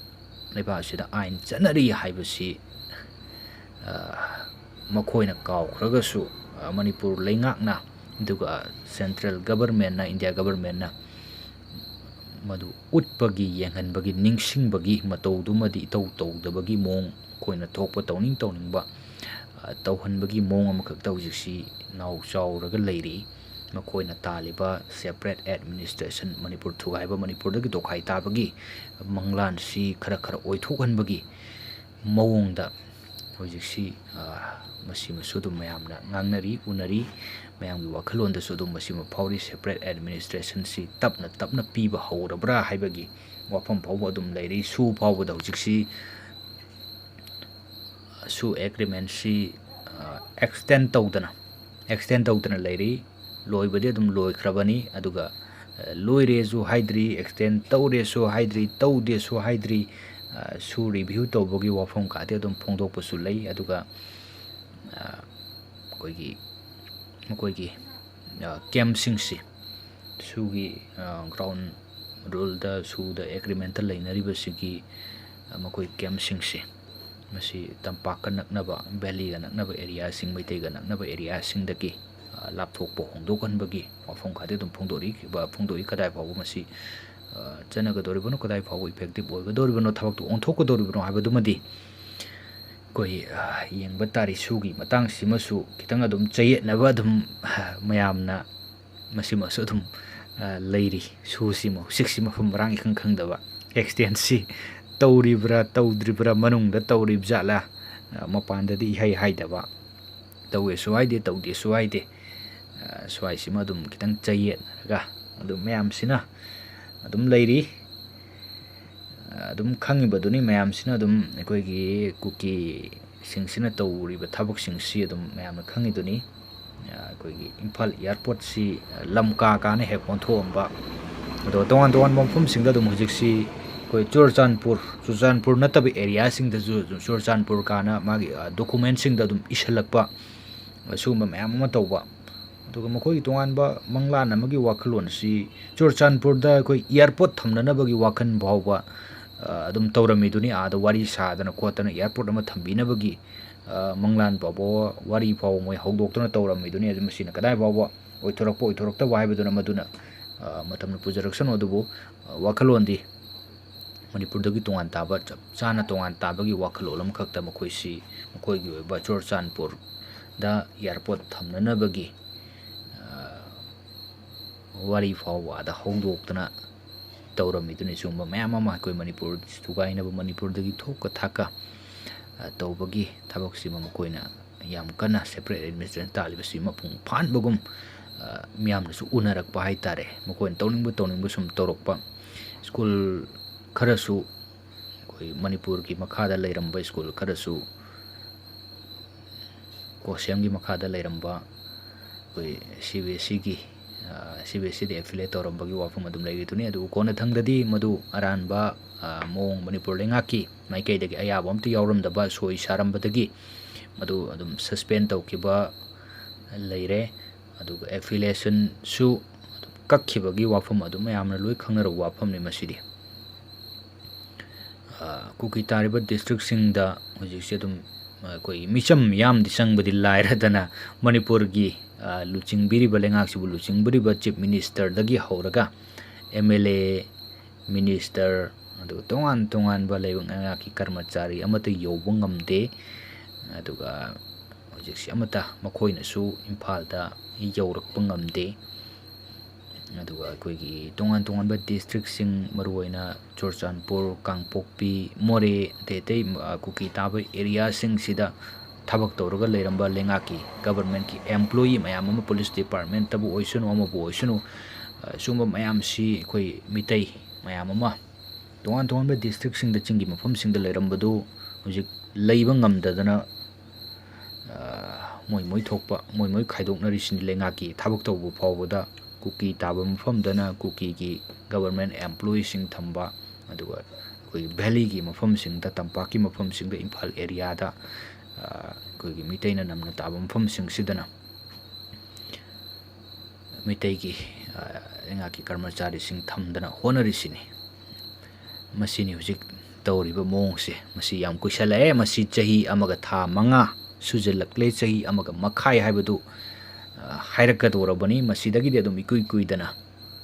leba sida ain chanari haibasi makoina kaw khraga su manipur lengakna duga central government na India government na madu utpagi yenghanbagi ningsingbagi matawdumadi tawdabagi mong koina thokpa towningba tawhanbagi mong amakak tawjiksi naw chawraga leiri makoina taliba separate administration manipur thugaiba manipur dagi dokhai tabagi manglan si khara oithokhanbagi mawongda ꯍꯧꯖꯤꯛꯁꯤ ꯃꯁꯤꯃꯁꯨ ꯑꯗꯨꯝ ꯃꯌꯥꯝꯅ ꯉꯥꯡꯅꯔꯤ ꯎꯅꯔꯤ ꯃꯌꯥꯝꯒꯤ ꯋꯥꯈꯜꯂꯣꯟꯗꯁꯨ ꯑꯗꯨꯝ ꯃꯁꯤꯃ ꯐꯥꯎꯔꯤ separate ꯑꯦꯗꯃꯤꯅꯤꯁꯇ꯭ꯔꯦꯁꯟꯁꯤ ꯇꯞꯅ ꯇꯞꯅ ꯄꯤꯕ ꯍꯧꯔꯕ꯭ꯔꯥ ꯍꯥꯏꯕꯒꯤ ꯋꯥꯐꯝ ꯐꯥꯎꯕ ꯑꯗꯨꯝ ꯂꯩꯔꯤ ꯁꯨ ꯐꯥꯎꯕꯗ ꯍꯧꯖꯤꯛꯁꯤ ꯁꯨ ꯑꯦꯒ꯭ꯔꯤꯃꯦꯟꯁꯤ ꯑꯦꯛꯁꯇꯦꯟ ꯇꯧꯗꯅ ꯂꯩꯔꯤ ꯂꯣꯏꯕꯗꯤ ꯑꯗꯨꯝ ꯂꯣꯏꯈ꯭ꯔꯕꯅꯤ ꯑꯗꯨꯒ ꯂꯣꯏꯔꯦꯁꯨ ꯍꯥꯏꯗ꯭ꯔꯤ ꯑꯦꯛꯁꯇꯦꯟ ꯇꯧꯔꯦꯁꯨ ꯍꯥꯏꯗ꯭ꯔꯤ ꯇꯧꯗꯦꯁꯨ ꯍꯥꯏꯗ꯭ꯔꯤ ꯁꯨ ꯔꯤꯚ꯭ꯌꯨ ꯇꯧꯕꯒꯤ ꯋꯥꯐꯝ ꯀꯥꯗꯤ ꯑꯗꯨꯝ ꯐꯣꯡꯗꯣꯛꯄꯁꯨ ꯂꯩ ꯑꯗꯨꯒ ꯃꯈꯣꯏꯒꯤ ꯀꯦꯝꯞꯁꯤꯡꯁꯤ ꯁꯨꯒꯤ ꯒ꯭ꯔꯥꯎꯟ ꯔꯨꯜꯗ ꯁꯨꯗ ꯑꯦꯒ꯭ꯔꯤꯃꯦꯟꯇ ꯂꯩꯅꯔꯤꯕꯁꯤꯒꯤ ꯃꯈꯣꯏ ꯀꯦꯝꯞꯁꯤꯡꯁꯤ ꯃꯁꯤ ꯇꯝꯄꯥꯛꯀ ꯅꯛꯅꯕ ꯚꯦꯂꯤꯒ ꯅꯛꯅꯕ ꯑꯦꯔꯤꯌꯥꯁꯤꯡ ꯃꯩꯇꯩꯒ ꯅꯛꯅꯕ ꯑꯦꯔꯤꯌꯥꯁꯤꯡꯗꯒꯤ ꯂꯥꯞꯊꯣꯛꯄ ꯍꯣꯡꯗꯣꯛꯍꯟꯕꯒꯤ ꯋꯥꯐꯝ ꯈꯔꯗꯤ ꯑꯗꯨꯝ ꯐꯣꯡꯗꯣꯛꯏ ꯀꯗꯥꯏ ꯐꯥꯎꯕ ꯃꯁꯤ ꯆꯠꯅꯒꯗꯧꯔꯤꯕꯅꯣꯀꯗꯥꯏ ꯐꯥꯎꯕ ꯏꯐꯦꯛꯇꯤꯞ ꯑꯣꯏꯒꯗꯧꯔꯤꯕꯅꯣ ꯊꯕꯛꯇꯨ ꯑꯣꯟꯊꯣꯛꯀꯗꯧꯔꯤꯕꯅꯣ ꯍꯥꯏꯕꯗꯨꯃꯗꯤ ꯑꯩꯈꯣꯏ ꯌꯦꯡꯕ ꯇꯥꯔꯤ ꯁꯨꯒꯤ ꯃꯇꯥꯡꯁꯤꯃꯁꯨ ꯈꯤꯇꯪ ꯑꯗꯨꯝ ꯆꯌꯦꯠꯅꯕ ꯑꯗꯨꯝ ꯃꯌꯥꯝꯅ ꯃꯁꯤꯃꯁꯨ ꯑꯗꯨꯝ ꯂꯩꯔꯤ ꯁꯨꯁꯤꯃ ꯍꯧꯖꯤꯛꯁꯤ ꯃꯐꯝ ꯃꯔꯥꯡ ꯏꯈꯪ ꯈꯪꯗꯕ ꯑꯦꯛꯁꯇꯦꯟꯁꯤ ꯇꯧꯔꯤꯕ꯭ꯔꯥ ꯇꯧꯗ꯭ꯔꯤꯕ꯭ꯔꯥ ꯃꯅꯨꯡꯗ ꯇꯧꯔꯤꯕ ꯖꯥꯠꯂꯥ ꯃꯄꯥꯟꯗꯗꯤ ꯏꯍꯩ ꯍꯥꯏꯗꯕ ꯇꯧꯋꯦꯁꯨ ꯍꯥꯏꯗꯦ ꯇꯧꯗꯦꯁꯨ ꯍꯥꯏꯗꯦ ꯁ꯭ꯋꯥꯏꯁꯤꯃ ꯑꯗꯨꯝ ꯈꯤꯇꯪ ꯆꯌꯦꯠꯅꯔꯒ ꯑꯗꯨꯝ ꯃꯌꯥꯝꯁꯤꯅ ꯑꯗꯨꯝ ꯂꯩꯔꯤ ꯑꯗꯨꯝ ꯈꯪꯉꯤꯕꯗꯨꯅꯤ ꯃꯌꯥꯝꯁꯤꯅ ꯑꯗꯨم ꯑꯩꯈꯣꯏꯒꯤ ꯀꯨꯀꯤꯁꯤꯡꯁꯤꯅ ꯇꯧꯔꯤꯕ ꯊꯕꯛꯁꯤꯡꯁꯤ ꯑꯗꯨꯝ ꯃꯌꯥꯝꯅ ꯈꯪꯉꯤꯗꯨꯅꯤ ꯑꯩꯈꯣꯏꯒꯤ ꯏꯝꯐꯥꯜ ꯏꯌꯥꯔꯄꯣꯔꯠꯁꯤ ꯂꯝ ꯀꯥꯅ ꯍꯦꯛ ꯑꯣꯟꯊꯣꯛꯑꯝꯕ ꯑꯗꯣ ꯇꯣꯉꯥꯟ ꯇꯣꯉꯥꯟꯕ ꯃꯐꯝꯁꯤꯡꯗ ꯑꯗꯨꯝ ꯍꯧꯖꯤꯛꯁꯤ ꯑꯩꯈꯣꯏ ꯆꯨꯔꯆꯥꯟꯄꯨꯔ ꯅꯠꯇꯕ ꯑꯦꯔꯤꯌꯥꯁꯤꯡꯗꯁꯨ ꯆꯨꯔꯆꯥꯟꯄꯨꯔ ꯀꯥꯅ ꯃꯥꯒꯤ ꯗꯣꯀꯨꯃꯦꯟꯁꯤꯡꯗ ꯑꯗꯨꯝ ꯏꯁꯤꯜꯂꯛꯄ ꯁꯤꯒꯨꯝꯕ ꯃꯌꯥꯝ ꯑꯃ ꯇꯧꯕ ꯑꯗꯨꯒ ꯃꯈꯣꯏꯒꯤ ꯇꯣꯉꯥꯟꯕ ꯃꯪꯂꯥꯟ ꯑꯃꯒꯤ ꯋꯥꯈꯜꯂꯣꯟꯁꯤ ꯆꯨꯔꯆꯥꯟꯄꯨꯔꯗ ꯑꯩꯈꯣꯏ ꯏꯌꯥꯔꯄꯣꯔꯠ ꯊꯝꯅꯅꯕꯒꯤ ꯋꯥꯈꯜ ꯐꯥꯎꯕ ꯑꯗꯨꯝ ꯇꯧꯔꯝꯃꯤꯗꯨꯅꯤ ꯑꯥꯗ ꯋꯥꯔꯤ ꯁꯥꯗꯅ ꯈꯣꯠꯇꯅ ꯏꯌꯥꯔꯄꯣꯔꯠ ꯑꯃ ꯊꯝꯕꯤꯅꯕꯒꯤ ꯃꯪꯂꯥꯟ ꯐꯥꯎꯕ ꯋꯥꯔꯤ ꯐꯥꯎꯕ ꯃꯣꯏ ꯍꯧꯗꯣꯛꯇꯨꯅ ꯇꯧꯔꯝꯃꯤꯗꯨꯅꯤ ꯑꯗꯨ ꯃꯁꯤꯅ ꯀꯗꯥꯏ ꯐꯥꯎꯕ ꯑꯣꯏꯊꯣꯔꯛꯇꯕ ꯍꯥꯏꯕꯗꯨꯅ ꯃꯗꯨꯅ ꯃꯇꯝꯅ ꯄꯨꯖꯔꯛꯁꯅꯨ ꯑꯗꯨꯕꯨ ꯋꯥꯈꯜꯂꯣꯟꯗꯤ ꯃꯅꯤꯄꯨꯔꯗꯒꯤ ꯇꯣꯉꯥꯟ ꯇꯥꯕ ꯆꯞ ꯆꯥꯅ ꯇꯣꯉꯥꯟ ꯇꯥꯕꯒꯤ ꯋꯥꯈꯜꯂꯣꯟ ꯑꯃꯈꯛꯇ ꯃꯈꯣꯏꯒꯤ ꯑꯣꯏꯕ ꯆꯨꯔꯆꯥꯟꯄꯨꯔꯗ ꯏꯌꯥꯔꯄꯣꯔꯠ ꯊꯝꯅꯅꯕꯒꯤ ꯋꯥꯔꯤ ꯐꯥꯎꯕ ꯑꯗ ꯍꯧꯗꯣꯛꯇꯅ ꯇꯧꯔꯝꯃꯤꯗꯨꯅꯤ ꯁꯤꯒꯨꯝꯕ ꯃꯌꯥꯝ ꯑꯃ ꯑꯩꯈꯣꯏ ꯃꯅꯤꯄꯨꯔ ꯊꯨꯒꯥꯏꯅꯕ ꯃꯅꯤꯄꯨꯔꯗꯒꯤ ꯊꯣꯛꯀ ꯊꯥꯛꯀ ꯇꯧꯕꯒꯤ ꯊꯕꯛꯁꯤꯃ ꯃꯈꯣꯏꯅ ꯌꯥꯝ ꯀꯟꯅ ꯁꯦꯄꯔꯦꯠ ꯑꯦꯗꯃꯤꯅꯤꯁꯇ꯭ꯔꯦꯁꯟ ꯇꯥꯜꯂꯤꯕꯁꯤ ꯃꯄꯨꯡ ꯐꯥꯍꯟꯕꯒꯨꯝ ꯃꯤꯌꯥꯝꯅꯁꯨ ꯎꯅꯔꯛꯄ ꯍꯥꯏꯇꯥꯔꯦ ꯃꯈꯣꯏꯅ ꯇꯧꯅꯤꯡꯕ ꯁꯨꯝ ꯇꯧꯔꯛꯄ ꯁ꯭ꯀꯨꯜ ꯈꯔꯁꯨ ꯑꯩꯈꯣꯏ ꯃꯅꯤꯄꯨꯔꯒꯤ ꯃꯈꯥꯗ ꯂꯩꯔꯝꯕ ꯁ꯭ꯀꯨꯜ ꯈꯔꯁꯨ ꯀꯣꯁꯤꯌꯝꯒꯤ ꯃꯈꯥꯗ ꯂꯩꯔꯝꯕ ꯑꯩꯈꯣꯏ CBSEꯗ ꯑꯦꯐꯤꯂꯦꯠ ꯇꯧꯔꯝꯕꯒꯤ ꯋꯥꯐꯝ ꯑꯗꯨꯝ ꯂꯩꯔꯤꯗꯨꯅꯤ ꯑꯗꯨꯕꯨ ꯀꯣꯟꯅꯊꯪꯗꯗꯤ ꯃꯗꯨ ꯑꯔꯥꯟꯕ ꯃꯑꯣꯡ ꯃꯅꯤꯄꯨꯔ ꯂꯩꯉꯥꯛꯀꯤ ꯃꯥꯏꯀꯩꯗꯒꯤ ꯑꯌꯥꯕ ꯑꯝꯇ ꯌꯥꯎꯔꯝꯗꯕ ꯁꯣꯏ ꯁꯥꯔꯝꯕꯗꯒꯤ ꯃꯗꯨ ꯑꯗꯨꯝ ꯁꯁꯄꯦꯟ ꯇꯧꯈꯤꯕ ꯂꯩꯔꯦ ꯑꯗꯨꯒ ꯑꯦꯐꯤꯂꯦꯁꯟꯁꯨ ꯀꯛꯈꯤꯕꯒꯤ ꯋꯥꯐꯝ ꯑꯗꯨ ꯃꯌꯥꯝꯅ ꯂꯣꯏ ꯈꯪꯅꯔꯕ ꯋꯥꯐꯝꯅꯤ ꯃꯁꯤꯗꯤ ꯀꯨꯀꯤ ꯇꯥꯔꯤꯕ ꯗꯤꯁꯇ꯭ꯔꯤꯛꯁꯤꯡꯗ ꯍꯧꯖꯤꯛꯁꯦ ꯑꯗꯨꯝ ꯑꯩꯈꯣꯏ ꯃꯤꯆꯝ ꯌꯥꯝꯗꯤ ꯆꯪꯕꯗꯤ ꯂꯥꯏꯔꯗꯅ ꯃꯅꯤꯄꯨꯔꯒꯤ ꯂꯨꯆꯤꯡꯕꯤꯔꯤꯕ ꯂꯩꯉꯥꯛꯁꯤꯕꯨ ꯂꯨꯆꯤꯡꯕꯤꯔꯤꯕ ꯆꯤꯞ ꯃꯤꯅꯤꯁꯇꯔꯗꯒꯤ ꯍꯧꯔꯒ MLA ꯃꯤꯅꯤꯁꯇꯔ ꯑꯗꯨꯒ ꯇꯣꯉꯥꯟ ꯇꯣꯉꯥꯟꯕ ꯂꯩꯉꯥꯛꯀꯤ ꯀꯔꯃꯆꯥꯔꯤ ꯑꯃꯠꯇ ꯌꯧꯕ ꯉꯝꯗꯦ ꯑꯗꯨꯒ ꯍꯧꯖꯤꯛꯁꯤ ꯑꯃꯠꯇ ꯃꯈꯣꯏꯅꯁꯨ ꯏꯝꯐꯥꯜꯗ ꯌꯧꯔꯛꯄ ꯉꯝꯗꯦ ꯑꯗꯨꯒ ꯑꯩꯈꯣꯏꯒꯤ ꯇꯣꯉꯥꯟ ꯇꯣꯉꯥꯟꯕ ꯗꯤꯁꯇ꯭ꯔꯤꯛꯁꯤꯡ ꯃꯔꯨꯑꯣꯏꯅ ꯆꯨꯔꯆꯥꯟꯄꯨꯔ ꯀꯥꯡꯄꯣꯛꯄꯤ ꯃꯣꯔꯦ ꯑꯇꯩ ꯀꯨꯀꯤ ꯇꯥꯕ ꯑꯦꯔꯤꯌꯥꯁꯤꯡꯁꯤꯗ ꯊꯕꯛ ꯇꯧꯔꯒ ꯂꯩꯔꯝꯕ ꯂꯩꯉꯥꯛꯀꯤ ꯒꯕꯔꯟꯃꯦꯟꯠꯀꯤ ꯑꯦꯝꯄ꯭ꯂꯣꯌꯤ ꯃꯌꯥꯝ ꯑꯃ ꯄꯨꯂꯤꯁ ꯗꯤꯄꯥꯔꯠꯃꯦꯟꯇꯕꯨ ꯑꯣꯏꯁꯅꯨ ꯑꯃꯕꯨ ꯑꯣꯏꯁꯅꯨ ꯁꯤꯒꯨꯝꯕ ꯃꯌꯥꯝꯁꯤ ꯑꯩꯈꯣꯏ ꯃꯤꯇꯩ ꯃꯌꯥꯝ ꯑꯃ ꯇꯣꯉꯥꯟ ꯇꯣꯉꯥꯟꯕ ꯗꯤꯁꯇ꯭ꯔꯤꯛꯁꯤꯡꯗ ꯆꯤꯡꯒꯤ ꯃꯐꯝꯁꯤꯡꯗ ꯂꯩꯔꯝꯕꯗꯨ ꯍꯧꯖꯤꯛ ꯂꯩꯕ ꯉꯝꯗꯗꯅ ꯃꯣꯏ ꯊꯣꯛꯄ ꯃꯣꯏ ꯈꯥꯏꯗꯣꯛꯅꯔꯤꯁꯤꯅꯤ ꯂꯩꯉꯥꯛꯀꯤ ꯊꯕꯛ ꯇꯧꯕ ꯐꯥꯎꯕꯗ ꯀꯨꯀꯤ ꯇꯥꯕ ꯃꯐꯝꯗꯅ ꯀꯨꯀꯤꯒꯤ ꯒꯕꯔꯟꯃꯦꯟꯠ ꯑꯦꯝꯄ꯭ꯂꯣꯌꯤꯁꯤꯡ ꯊꯝꯕ ꯑꯗꯨꯒ ꯑꯩꯈꯣꯏꯒꯤ ꯚꯦꯂꯤꯒꯤ ꯃꯐꯝꯁꯤꯡꯗ ꯇꯝꯄꯥꯛꯀꯤ ꯃꯐꯝꯁꯤꯡꯗ ꯏꯝꯐꯥꯜ ꯑꯦꯔꯤꯌꯥꯗ ꯑꯩꯈꯣꯏꯒꯤ ꯃꯤꯇꯩꯅ ꯅꯝꯅ ꯇꯥꯕ ꯃꯐꯝꯁꯤꯡꯁꯤꯗꯅ ꯃꯤꯇꯩꯒꯤ ꯂꯩꯉꯥꯛꯀꯤ ꯀꯔꯃꯆꯥꯔꯤꯁꯤꯡ ꯊꯝꯗꯅ ꯍꯣꯠꯅꯔꯤꯁꯤꯅꯤ ꯃꯁꯤꯅꯤ ꯍꯧꯖꯤꯛ ꯇꯧꯔꯤꯕ ꯃꯑꯣꯡꯁꯦ ꯃꯁꯤ ꯌꯥꯝ ꯀꯨꯏꯁꯜꯂꯛꯑꯦ ꯃꯁꯤ ꯆꯍꯤ ꯑꯃꯒ ꯊꯥ 5 ꯁꯨꯖꯜꯂꯛꯂꯦ ꯆꯍꯤ ꯑꯃꯒ ꯃꯈꯥꯏ ꯍꯥꯏꯕꯗꯨ ꯍꯥꯏꯔꯛꯀꯗꯧꯔꯕꯅꯤ ꯃꯁꯤꯗꯒꯤꯗꯤ ꯑꯗꯨꯝ ꯏꯀꯨꯏ ꯀꯨꯏꯗꯅ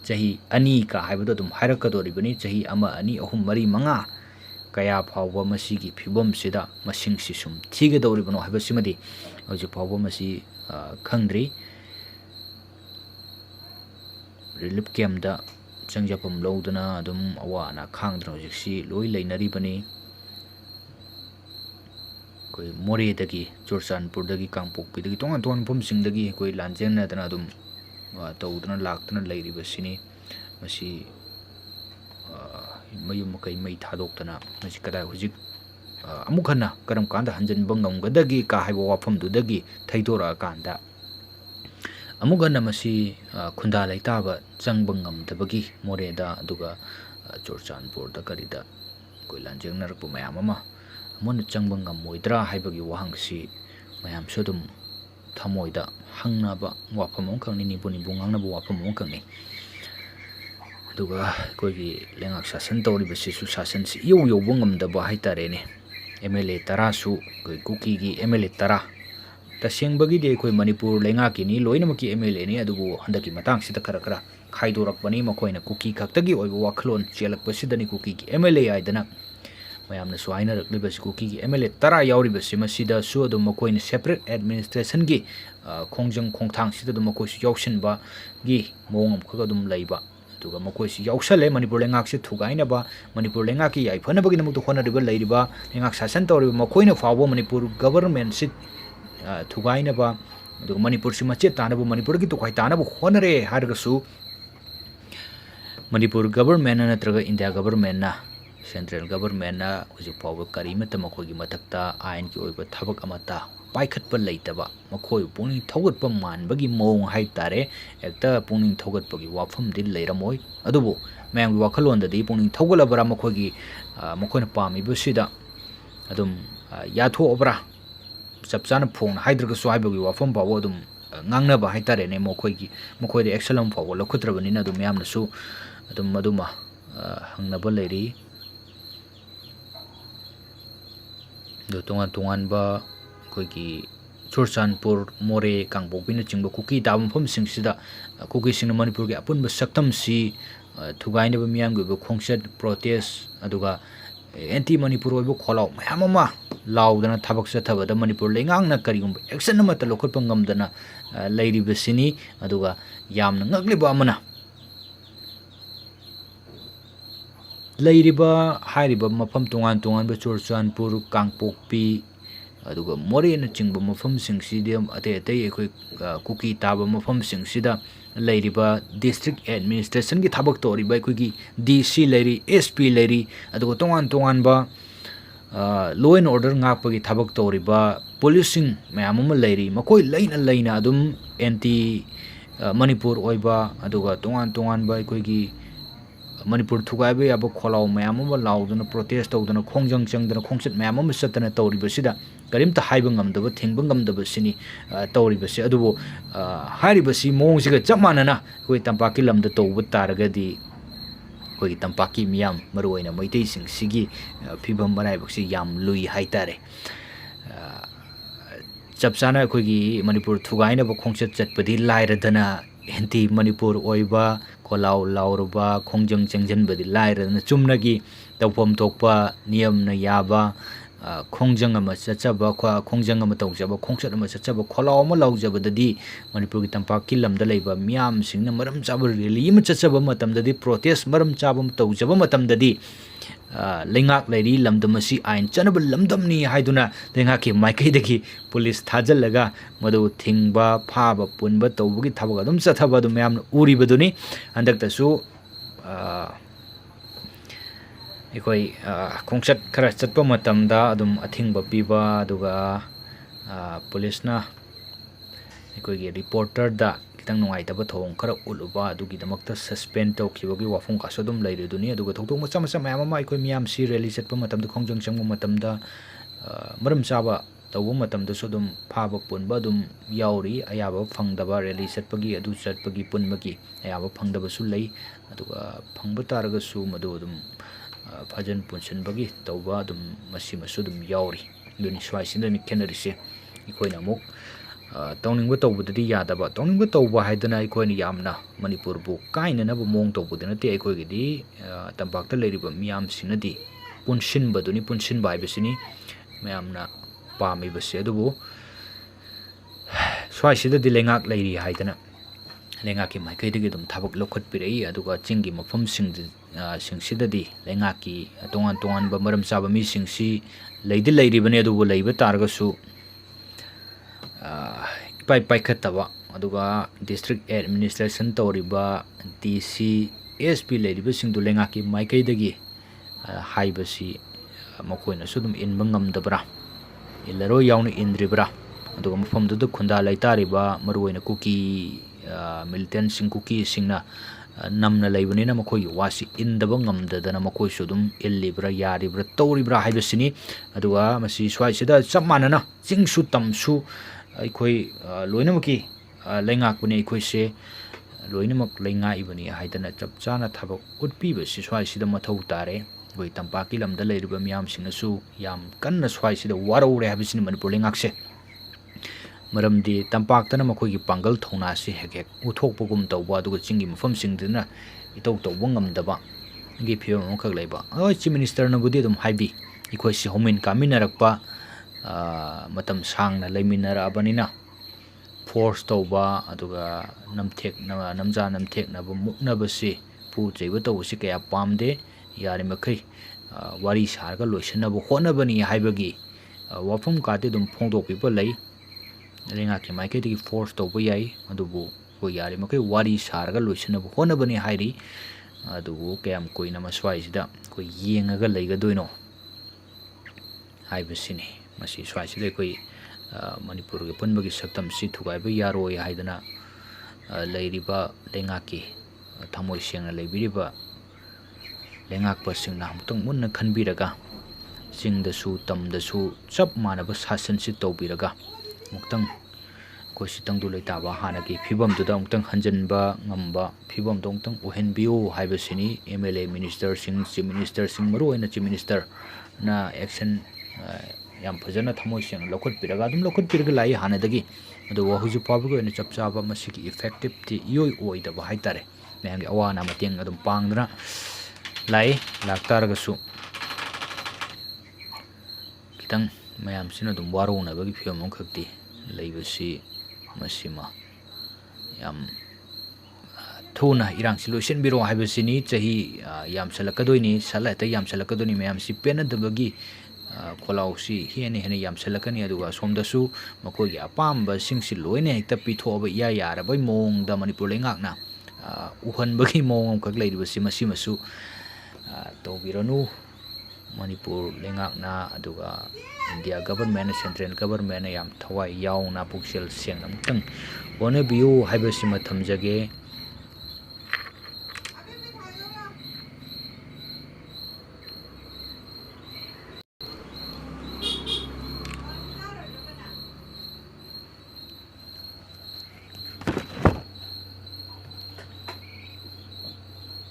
ꯆꯍꯤ 2 ꯍꯥꯏꯕꯗꯨ ꯑꯗꯨꯝ ꯍꯥꯏꯔꯛꯀꯗꯧꯔꯤꯕꯅꯤ ꯆꯍꯤ 1 2 3 4 5 ꯀꯌా ꯐꯥꯎꯕ ꯃꯁꯤꯒꯤ ꯐꯤꯕꯝꯁꯤꯗ ꯃꯁꯤꯡꯁꯤ ꯁꯨꯝ ꯊꯤꯒꯗꯧꯔꯤꯕꯅꯣ ꯍꯥꯏꯕꯁꯤꯃꯗꯤ ꯍꯧꯖꯤꯛ ꯐꯥꯎꯕ ꯃꯁꯤ ꯈꯪꯗ꯭ꯔꯤ ꯔꯤꯂꯤꯐ ꯀꯦꯝꯞꯗ ꯆꯪꯖꯐꯝ ꯂꯧꯗꯨꯅ ꯑꯗꯨꯝ ꯑꯋꯥ ꯑꯅꯥ ꯈꯥꯡꯗꯨꯅ ꯍꯧꯖꯤꯛꯁꯤ ꯂꯣꯏ ꯂꯩꯅꯔꯤꯕꯅꯤ ꯑꯩꯈꯣꯏ ꯃꯣꯔꯦꯗꯒꯤ ꯆꯨꯔꯆꯥꯟꯄꯨꯔꯗꯒꯤ ꯀꯥꯡꯄꯣꯛꯄꯤꯗꯒꯤ ꯇꯣꯉꯥꯟ ꯇꯣꯉꯥꯟꯕ ꯃꯐꯝꯁꯤꯡꯗꯒꯤ ꯑꯩꯈꯣꯏ ꯂꯥꯟꯖꯦꯟꯅꯗꯅ ꯑꯗꯨꯝ ꯇꯧꯗꯨꯅ ꯂꯥꯛꯇꯨꯅ ꯂꯩꯔꯤꯕꯁꯤꯅꯤ ꯃꯁꯤ ꯃꯌꯨꯝ ꯃꯀꯩ ꯃꯩ ꯊꯥꯗꯣꯛꯇꯅ ꯃꯁꯤ ꯀꯗꯥꯏ ꯍꯧꯖꯤꯛ ꯑꯃꯨꯛ ꯍꯟꯅ ꯀꯔꯝ ꯀꯥꯟꯗ ꯍꯟꯖꯤꯟꯕ ꯉꯝꯒꯗꯒꯦ ꯀ ꯍꯥꯏꯕ ꯋꯥꯐꯝꯗꯨꯗꯒꯤ ꯊꯩꯗꯣꯔꯛꯑꯀꯥꯟꯗ ꯑꯃꯨꯛ ꯍꯟꯅ ꯃꯁꯤ ꯈꯨꯟꯗꯥ ꯂꯩꯇꯥꯕ ꯆꯪꯕ ꯉꯝꯗꯕꯒꯤ ꯃꯣꯔꯦꯗ ꯑꯗꯨꯒ ꯆꯨꯔꯆꯥꯟꯄꯨꯔꯗ ꯀꯔꯤꯗ ꯑꯩꯈꯣꯏ ꯂꯥꯟꯖꯦꯡꯅꯔꯛꯄ ꯃꯌꯥꯝ ꯑꯃ ꯑꯃꯨꯛ ꯆꯪꯕ ꯉꯝꯃꯣꯏꯗ꯭ꯔꯥ ꯍꯥꯏꯕꯒꯤ ꯋꯥꯍꯪꯁꯤ ꯃꯌꯥꯝꯁꯨ ꯑꯗꯨꯝ ꯊꯃꯣꯏꯗ ꯍꯪꯅꯕ ꯋꯥꯐꯝ ꯑꯃꯈꯛꯅꯤ ꯅꯤꯡꯕꯨ ꯉꯥꯡꯅꯕ ꯋꯥꯐꯝ ꯑꯃꯈꯛꯅꯤ ꯑꯗꯨꯒ ꯑꯩꯈꯣꯏꯒꯤ ꯂꯩꯉꯥꯛ ꯁꯥꯁꯟ ꯇꯧꯔꯤꯕꯁꯤꯁꯨ ꯁꯥꯁꯟꯁꯤ ꯏꯌꯧ ꯌꯧꯕ ꯉꯝꯗꯕ ꯍꯥꯏꯇꯥꯔꯦꯅꯦ MLA 10ꯁꯨ ꯑꯩꯈꯣꯏ ꯀꯨꯀꯤꯒꯤ MLA 10 तसेंबगीदी अखोई मणिपुर लेंगाकीनी लोइनमकी MLA नि अदुबु हंदकी मतांगसिदा खरा खाइदोरकपनी मखोइना कुकी खक्तगी ओइबो वाखलोन चेलकपसिदनी कुकी MLA आइदना मयामना सुहाइनरकलिबसि कुकी MLA 10 याउरिबसि मसिदा सु अदुम मखोइना सेपरेट एडमिनिस्ट्रेशन की खोंजंग खोंथांगसिदा अदुम मखोइसु याउसिनबा गी मोंगम खग अदुम लैबा दुगा मखोइसु याउसले मणिपुर लेंगाकसे थुगाइनबा मणिपुर लेंगाकी याइफनबगी नमुक होनरिबा लैरिबा लेंगाक शासन तौरिबा मखोइना फावो मणिपुर गवर्नमेंट सिट थुगाइनबा दुगा मणिपुर सि मचे तानबो मणिपुर की तुखाइ तानबो होनरे हारगसु मणिपुर गवर्नमेंट नत्रगा इंडिया गवर्नमेंट ना सेंट्रल गवर्नमेंट ना हुजि फावो करिमत मखोगी मथक्ता आइन की ओइबा थबक अमता पाइखतपा लैतबा मखोइ पुनिंग थौगतपा मानबगी मोंग हाइतारे एकता पुनिंग थौगतपगी वाफम दि लैरमोइ अदुबो मयामगी वाखलोंददि पुनिंग थौगलबरा मखोगी मखोइना पामिबसिदा अदुम याथोअबरा चपचाना फोन हाइद्रगसु हाइबगी वाफम फावो अदुम ngangnaba haitare ne mokhoi excel am fawo lokhutrabani na dum yamna su adum maduma hangnaba leiri do tongan ba koi ki Churchanpur More Kangpokpi na chingba kuki ta mafam sing sida kuki sing na Manipur gi apun ba saktam si thugaine ba miyam gi ba khongset protest aduga anti Manipur oi ba kholau mayam ama laudana thabak sa thabada Manipur lengang na karigum action ma ta lokhot pangam dana leiri besini aduga yamna ngakli ba amana leiri ba hairi ba mafam tungan ba Churchanpur Kangpokpi aduga More na chingba mafam sing sidam ate ekhoi kuki taba mafam sing sida leiri ba district administration gi thabak tori ba ekhoi gi DC leiri SP leiri aduga tungan ba law and order ngakpa gi thabak tori ba policing mayam ma leiri makoi leina adum anti Manipur oiba aduga tungan ba ekhoi gi Manipur thugaiba yaba kholau mayam ma lauduna protest tawduna khongjang changdana khongset mayam ma satana tori basida karimta haiba ngamdaba thingba ngamdaba sini tori basi adubo hari basi mong siga chapmanana koi tampaki lamda tawba taragadi koi tampaki miyam maruaina maitei sing sigi phibam banai baksi yam lui haitare chapchana koi gi Manipur thugaina ba khongset chatpadi lairadana anti Manipur oiba kholau laurba khongjang changjan badi lairadana chumnagi tawpom tokpa niyam na yaba khongjang ama chachaba khongjang ama tawjaba khongsat ama chachaba kholau ama laujabadadi Manipur gi tampaki lamda leiba miyam singna maram chaba rally ma chachaba matamdadi protest maram chaba tawjaba matamdadi lengak leiri lamdamasi ain chanaba lamdamni haiduna lengaki maikaidagi police thajallaga madu thingba phaba punba tawbugi thabaga dum chathaba dum yam uribaduni handaktasu ekhoi khongchat khara chatpa matamda adum athingba piba aduga police na ekhoi gi reporter da kitang nungai taba thong khara uluba adugi damakta suspend tawkhibagi wafung ka sodum leiriduni aduga thoktok macha mayam ma ekhoi miyam si rally chatpa matamda khongjang changba matamda maram chaba tawbu matamda sodum phaba punba dum yauri ayaba phangdaba rally chatpagi adu chatpagi punmagi ayaba phangdaba su lei aduga phangba taraga su madu dum fajan punsanbagi tawba dum masima su dum yauri duni swaisinda ni kenarise ikoina muk tawningba tawbudadi yadaba tawningba tawba haidana ikoina yamna Manipur bu kaina na bu mong tawbudana te ikoi gidi tampakta leiriba miyam sinadi punsinba duni punsinba haibasini mayamna pami basi adubu swaisidadi lengak leiri haidana lengaki maikaidagi dum thabak lokhot pirei aduga chingi mafam singsidadi lengaki tongan ba maram chaba mi singsi ꯂꯩꯗꯤ ꯂꯩꯔꯤꯕꯅꯤ ꯑꯗꯨꯕꯨ ꯂꯩꯕ ꯇꯥꯔꯒꯁꯨ ꯏꯄꯥꯏ ꯄꯥꯏꯈꯠꯇꯕ ꯑꯗꯨꯒ district administration ꯇꯧꯔꯤꯕ DC SP ꯂꯩꯔꯤꯕꯁꯤꯡꯗꯨ ꯂꯩꯉꯥꯛꯀꯤ ꯃꯥꯏꯀꯩꯗꯒꯤ ꯍꯥꯏꯕꯁꯤ ꯃꯈꯣꯏꯅꯁꯨ ꯑꯗꯨꯝ ꯏꯟꯕ ꯉꯝꯗꯕ꯭ꯔꯥ, इल्लरोई याउन इंद्रिब्रा अदुगा मफमदुदा खुंदा लैतारिबा मरुओइना कुकी मिलिटेंट सिंग कुकी सिंगना नमना लैबनिना मखोई वासी इंदबा ngamdadana मखोइसु दुम इल्लिब्रा यारिब्रा तौरिब्रा हाइबसिनी अदुगा मसी स्वाइसिदा चप मानना चिंगसु तमसु अइखोइ लोइनमकी लैंगाकबनी अइखोइसे लोइनमक लैंगाइबनी हाइदना चप चाना थबक उटपीबसि स्वाइसिदा मथौ तारे कोई तंपाकी लमदा लेरिबा मियामसिंगसु याम कन्ना स्वाइसिदा वारौरे हाबिसिनी मणिपुर लेंगाकसे मरमदी तंपाक्तना मखोइगी पांगल थौनासी हेक उथोकपगुम तौबा अदुगा चिंगी मफमसिंगदना इतौ तौबा ngamdaba गी फियम अमखक लैबा ओइ चीफ मिनिस्टर नबुदी दुम हाइबी इखोइसि होमिन कामिनरकपा मतम सांगना लैमिनराबनिना फोर्स तौबा अदुगा नमथेक नमजा नमथेकनबा मुकनबसि पु चैबा तौबसि कया पामदे यारे मखै वारी सारगा लोइसनबा होनबनी हाइबगी वाफम काते दुम फोंदोकपिबा लै लेंगाकी माइकैदगी फोर्स तौबा याई अदुबु को यारे मखै वारी सारगा लोइसनबा होनबनी हाइरी अदुबु कयाम कोइना मस्वाइसिदा को येंगागा लैगदोइनो हाइबसिनी मसी स्वाइसिदा कोइ मणिपुर के पुनबगी सक्तम सि थुगाइबा यारोय हाइदना लैरिबा लेंगाकी थमोइ सेंगना लैबिरिबा लेंगाकपसिंगना अमुक्तंग मुन्ना खनबिरगा चिंगदसु तमदसु चप मानबा शासनसि तौबिरगा अमुक्तंग कोइसि तंगदु लैताबा हानागी फिबमदुदा अमुक्तंग हंजनबा ngamba फिबमदो अमुक्तंग ओहेनबियो हाइबसिनी MLA मिनिस्टर सिंग चीफ मिनिस्टर सिंग मरुओइना चीफ मिनिस्टर ना एक्शन याम फजना थमोइ सेंग लखुटबिरगा अदुम लखुटबिरगा लाई हानादगी अदु वहुजु पाबगो इन चपचाबा मसिकी इफेक्टिव ति इयोइ ओइदबा हाइतारे मैंगे अवाना मतेंग अदुम पांगदना लाई लाक्तारगसु खितंग मैमसिना दुम वारोनबगी फियम खक्ति लैबसि मसिमा याम थुना इरांसि लोइसनबिरो हाइबसिनी चही यामसलकदोइनी सलाता यामसलकदोनी मैमसि पेनदबगी खोलाउसी हेने हेने यामसलकनी अदुगा सोमदसु मखोगी अपाम्बा सिंगसि लोइने हेक्ता पिथोबा या यारबै मोंगदा मणिपुर लेंगाकना उहनबगी मोंग खक लैरिबसि मसिमसु तौबिरनु मणिपुर लेंगाकना अदुगा इंडिया गवर्नमेंट सेंट्रल गवर्नमेंट याम थवाई याउना पुक्सेल सेंग अमतंग होनबियो हाइबसिमा थमजगे।